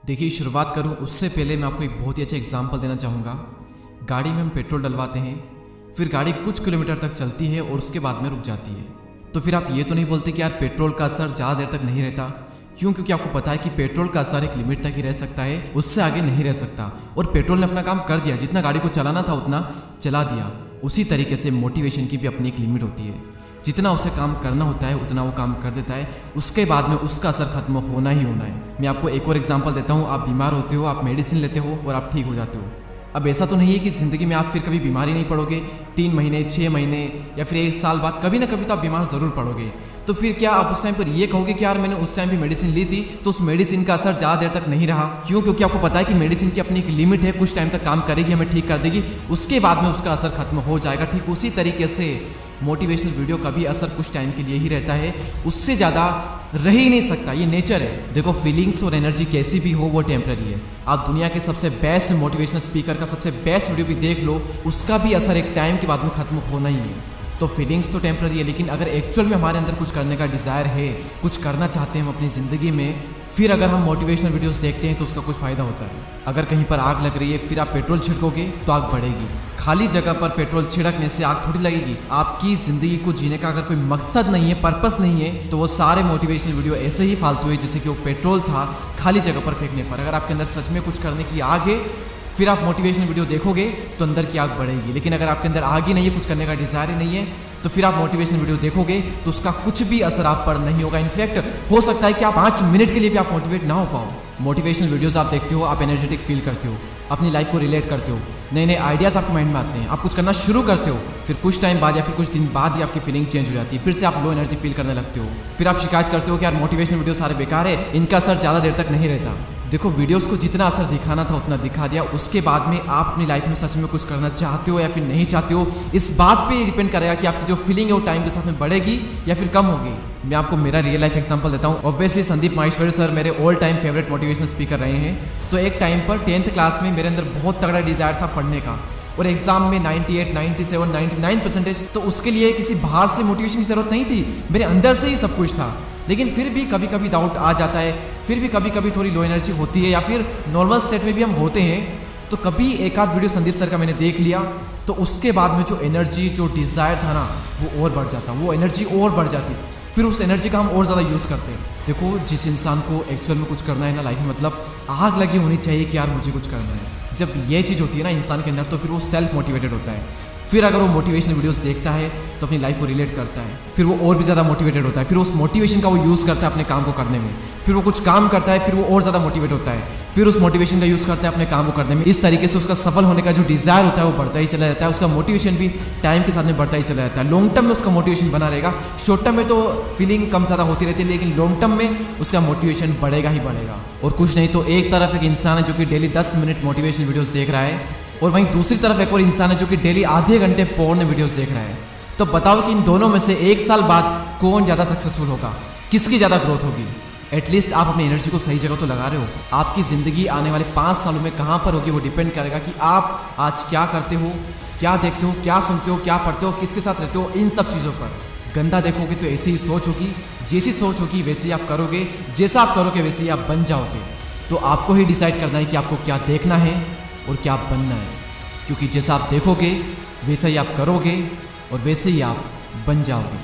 देखिए, शुरुआत करूं उससे पहले मैं आपको एक बहुत ही अच्छा एग्जांपल देना चाहूँगा। गाड़ी में हम पेट्रोल डलवाते हैं, फिर गाड़ी कुछ किलोमीटर तक चलती है और उसके बाद में रुक जाती है। तो फिर आप ये तो नहीं बोलते कि यार पेट्रोल का असर ज़्यादा देर तक नहीं रहता। क्यों? क्योंकि आपको पता है कि पेट्रोल का असर एक लिमिट तक ही रह सकता है, उससे आगे नहीं रह सकता। और पेट्रोल ने अपना काम कर दिया, जितना गाड़ी को चलाना था उतना चला दिया। उसी तरीके से मोटिवेशन की भी अपनी एक लिमिट होती है। जितना उसे काम करना होता है उतना वो काम कर देता है, उसके बाद में उसका असर खत्म होना ही होना है। मैं आपको एक और एग्जांपल देता हूँ। आप बीमार होते हो, आप मेडिसिन लेते हो और आप ठीक हो जाते हो। अब ऐसा तो नहीं है कि ज़िंदगी में आप फिर कभी बीमारी नहीं पड़ोगे। 3 महीने, 6 महीने या फिर 1 साल बाद कभी ना कभी तो आप बीमार ज़रूर पड़ोगे। तो फिर क्या आप उस टाइम पर ये कहोगे कि यार मैंने उस टाइम भी मेडिसिन ली थी तो उस मेडिसिन का असर ज़्यादा देर तक नहीं रहा? क्यों? क्योंकि आपको पता है कि मेडिसिन की अपनी एक लिमिट है, कुछ टाइम तक काम करेगी, हमें ठीक कर देगी, उसके बाद में उसका असर खत्म हो जाएगा। ठीक उसी तरीके से मोटिवेशनल वीडियो का भी असर कुछ टाइम के लिए ही रहता है, उससे ज़्यादा रह ही नहीं सकता। ये नेचर है। देखो, फीलिंग्स और एनर्जी कैसी भी हो वो टेम्पररी है। आप दुनिया के सबसे बेस्ट मोटिवेशनल स्पीकर का सबसे बेस्ट वीडियो भी देख लो, उसका भी असर एक टाइम के बाद में खत्म होना ही है। तो फीलिंग्स तो टेम्पररी है, लेकिन अगर एक्चुअल में हमारे अंदर कुछ करने का डिज़ायर है, कुछ करना चाहते हैं हम अपनी ज़िंदगी में, फिर अगर हम मोटिवेशनल वीडियोस देखते हैं तो उसका कुछ फ़ायदा होता है। अगर कहीं पर आग लग रही है, फिर आप पेट्रोल छिड़कोगे तो आग बढ़ेगी। खाली जगह पर पेट्रोल छिड़कने से आग थोड़ी लगेगी। आपकी ज़िंदगी को जीने का अगर कोई मकसद नहीं है, पर्पस नहीं है, तो वो सारे मोटिवेशनल वीडियो ऐसे ही फालतू है जैसे कि वो पेट्रोल था खाली जगह पर फेंकने पर। अगर आपके अंदर सच में कुछ करने की आग है, फिर आप मोटिवेशनल वीडियो देखोगे तो अंदर की आग बढ़ेगी। लेकिन अगर आपके अंदर आग ही नहीं है, कुछ करने का डिज़ायर ही नहीं है, तो फिर आप मोटिवेशनल वीडियो देखोगे तो उसका कुछ भी असर आप पर नहीं होगा। इनफैक्ट हो सकता है कि आप 5 मिनट के लिए भी आप मोटिवेट ना हो पाओ। मोटिवेशनल वीडियोस आप देखते हो, आप एनर्जेटिक फील करते हो, अपनी लाइफ को रिलेट करते हो, नए नए आइडियाज़ आपके माइंड में आते हैं, आप कुछ करना शुरू करते हो, फिर कुछ टाइम बाद या फिर कुछ दिन बाद ही आपकी फीलिंग चेंज हो जाती है, फिर से आप लो एनर्जी फील करने लगते हो, फिर आप शिकायत करते हो कि यार मोटिवेशनल वीडियो सारे बेकार है, इनका असर ज़्यादा देर तक नहीं रहता। देखो, वीडियोस को जितना असर दिखाना था उतना दिखा दिया। उसके बाद में आप अपनी लाइफ में सच में कुछ करना चाहते हो या फिर नहीं चाहते हो, इस बात पे डिपेंड करेगा कि आपकी जो फीलिंग है वो टाइम के साथ में बढ़ेगी या फिर कम होगी। मैं आपको मेरा रियल लाइफ एग्जांपल देता हूँ। ऑब्वियसली संदीप माहेश्वरी सर मेरे all time favourite motivational speaker रहे हैं। तो एक टाइम पर 10th क्लास में मेरे अंदर बहुत तगड़ा डिज़ायर था पढ़ने का, और एग्जाम में 98, 97, 99%। तो उसके लिए किसी बाहर से मोटिवेशन की जरूरत नहीं थी, मेरे अंदर से ही सब कुछ था। लेकिन फिर भी कभी कभी डाउट आ जाता है, फिर भी कभी कभी थोड़ी लो एनर्जी होती है, या फिर नॉर्मल स्टेट में भी हम होते हैं। तो कभी एक आध वीडियो संदीप सर का मैंने देख लिया तो उसके बाद में जो एनर्जी, जो डिज़ायर था ना, वो और बढ़ जाता, वो एनर्जी और बढ़ जाती। फिर उस एनर्जी का हम और ज़्यादा यूज़ करते हैं। देखो, जिस इंसान को एक्चुअल में कुछ करना है ना लाइफ में, मतलब आग लगी होनी चाहिए कि यार मुझे कुछ करना है। जब ये चीज़ होती है ना इंसान के अंदर, तो फिर वो सेल्फ मोटिवेटेड होता है। फिर अगर वो मोटिवेशनल वीडियोस देखता है तो अपनी लाइफ को रिलेट करता है, फिर वो और भी ज़्यादा मोटिवेटेड होता है, फिर उस मोटिवेशन का वो यूज़ करता है अपने काम को करने में, फिर वो कुछ काम करता है, फिर वो और ज़्यादा मोटिवेट होता है, फिर उस मोटिवेशन का यूज़ करता है अपने काम को करने में। इस तरीके से उसका सफल होने का जो डिज़ायर होता है वो बढ़ता ही चला जाता है, उसका मोटिवेशन भी टाइम के साथ में बढ़ता ही चला जाता है। लॉन्ग टर्म में उसका मोटिवेशन बना रहेगा, शॉर्ट टर्म में तो फीलिंग कम ज़्यादा होती रहती है, लेकिन लॉन्ग टर्म में उसका मोटिवेशन बढ़ेगा ही बढ़ेगा। और कुछ नहीं तो एक तरफ एक इंसान है जो कि डेली 10 मिनट मोटिवेशनल वीडियोज़ देख रहा है, और वहीं दूसरी तरफ एक और इंसान है जो कि डेली आधे घंटे पोर्न वीडियोस देख रहा है। तो बताओ कि इन दोनों में से 1 साल बाद कौन ज़्यादा सक्सेसफुल होगा, किसकी ज़्यादा ग्रोथ होगी? एटलीस्ट आप अपनी एनर्जी को सही जगह तो लगा रहे हो। आपकी ज़िंदगी आने वाले 5 सालों में कहाँ पर होगी वो डिपेंड करेगा कि आप आज क्या करते हो, क्या देखते हो, क्या सुनते हो, क्या पढ़ते हो, किसके साथ रहते हो, इन सब चीज़ों पर। गंदा देखोगे तो ऐसी ही सोच होगी, जैसी सोच होगी वैसे ही आप करोगे, जैसा आप करोगे वैसे ही आप बन जाओगे। तो आपको ही डिसाइड करना है कि आपको क्या देखना है और क्या बनना है, क्योंकि जैसा आप देखोगे वैसा ही आप करोगे और वैसे ही आप बन जाओगे।